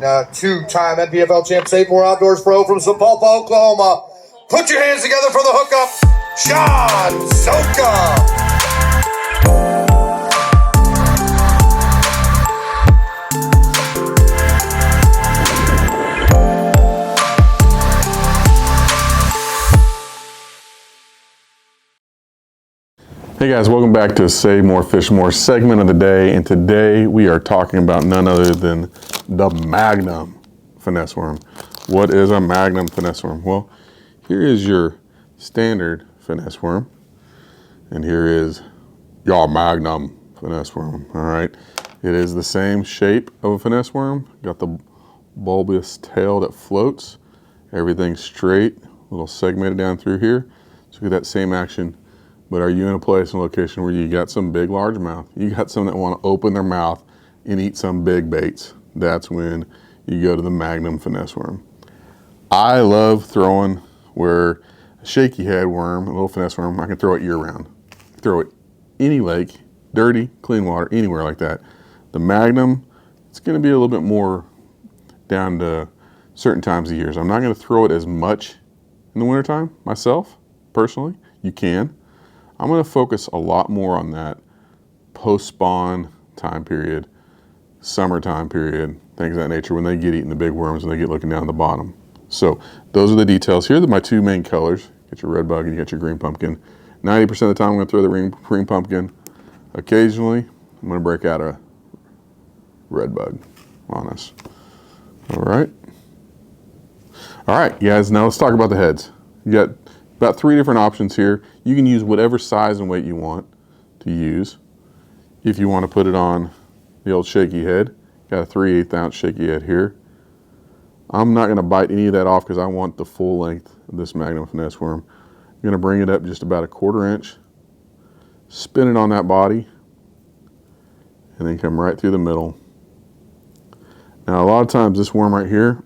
Two-time NPFL champ, SaveMore Outdoors Pro from Sapulpa, Oklahoma. Put your hands together for the hookup, John Soukup. Hey guys, welcome back to SaveMore FishMore segment of the day, and today we are talking about none other than the Magnum Finesse Worm. What is a Magnum Finesse Worm? Well, here is your standard finesse worm, and here is your Magnum Finesse Worm. All right, it is the same shape of a finesse worm. Got the bulbous tail that floats, everything straight, a little segmented down through here, so you get that same action. But are you in a place and location where you got some big largemouth? You got some that want to open their mouth and eat some big baits. That's when you go to the Magnum Finesse Worm. I love throwing where a shaky head worm, a little finesse worm, I can throw it year round. Throw it any lake, dirty, clean water, anywhere like that. The Magnum, it's going to be a little bit more down to certain times of years. I'm not going to throw it as much in the wintertime myself, personally. You can. I'm going to focus a lot more on that post-spawn time period, summertime period, things of that nature, when they get eating the big worms and they get looking down at the bottom. So those are the details. Here are my two main colors. Get your red bug and you get your green pumpkin. 90% of the time I'm going to throw the green pumpkin. Occasionally I'm going to break out a red bug on us. All right, guys, now let's talk about the heads. You got about 3 different options here. You can use whatever size and weight you want to use. If you want to put it on the old shaky head, got a 3/8 ounce shaky head here. I'm not going to bite any of that off because I want the full length of this Magnum Finesse Worm. I'm going to bring it up just about a 1/4 inch, spin it on that body, and then come right through the middle. Now a lot of times this worm right here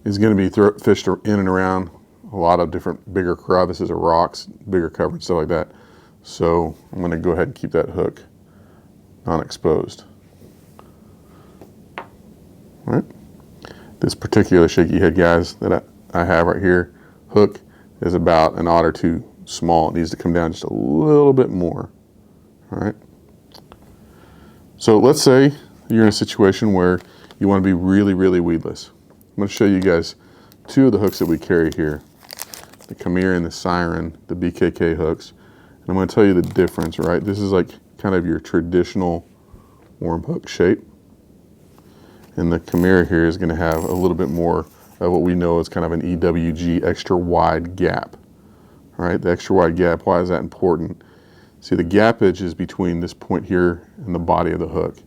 is going to be fished in and around a lot of different bigger crevices or rocks, bigger cover and stuff like that. So I'm going to go ahead and keep that hook non-exposed. All right. This particular shaky head, guys, that I have right here, hook is about an odd or two small. It needs to come down just a little bit more. All right. So let's say you're in a situation where you want to be really, really weedless. I'm going to show you guys 2 of the hooks that we carry here. The Khmer and the Siren, the BKK hooks. And I'm going to tell you the difference, right? This is like kind of your traditional worm hook shape. And the Khmer here is going to have a little bit more of what we know is kind of an EWG, extra wide gap. All right, the extra wide gap, why is that important? See, the gap edge is between this point here and the body of the hook.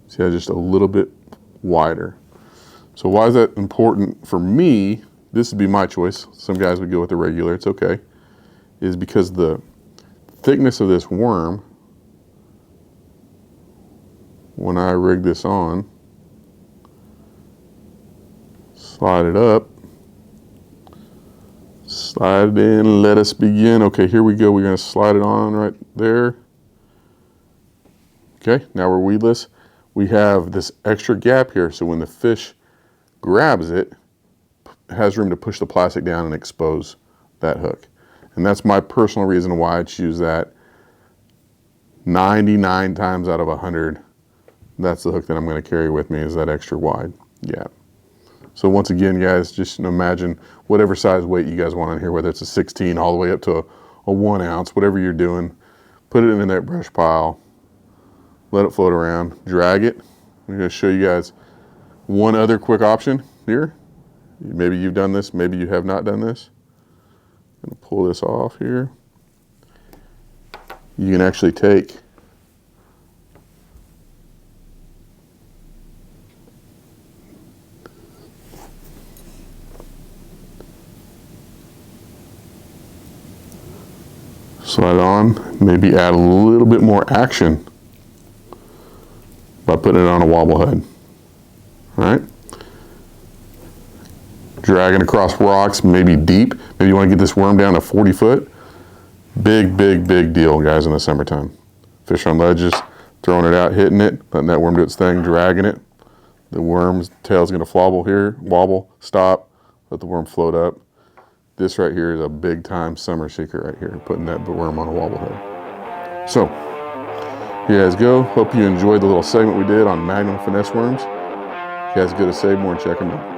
See, that's just a little bit wider. So why is that important for me? This would be my choice. Some guys would go with the regular, it's okay. Is because the thickness of this worm, when I rig this on, slide it up, slide it in, let us begin. Okay, here we go. We're going to slide it on right there. Okay, now we're weedless. We have this extra gap here, so when the fish grabs it, has room to push the plastic down and expose that hook. And that's my personal reason why I choose that. 99 times out of 100, that's the hook that I'm going to carry with me, is that extra wide gap. So once again, guys, just imagine whatever size weight you guys want on here, whether it's a 16 all the way up to a 1 ounce, whatever you're doing, put it in that brush pile, let it float around, drag it. I'm going to show you guys one other quick option here. Maybe you've done this, maybe you have not done this. I'm going to pull this off here. You can actually take slide on, maybe add a little bit more action by putting it on a wobble head. All right. Dragging across rocks, maybe deep. Maybe you want to get this worm down to 40 foot. Big, big, big deal, guys, in the summertime. Fish on ledges, throwing it out, hitting it, letting that worm do its thing, dragging it. The worm's tail's gonna wobble, stop, let the worm float up. This right here is a big time summer shaker right here, putting that worm on a wobble head. So, here you guys go. Hope you enjoyed the little segment we did on Magnum Finesse Worms. You guys go to SaveMore and check them out.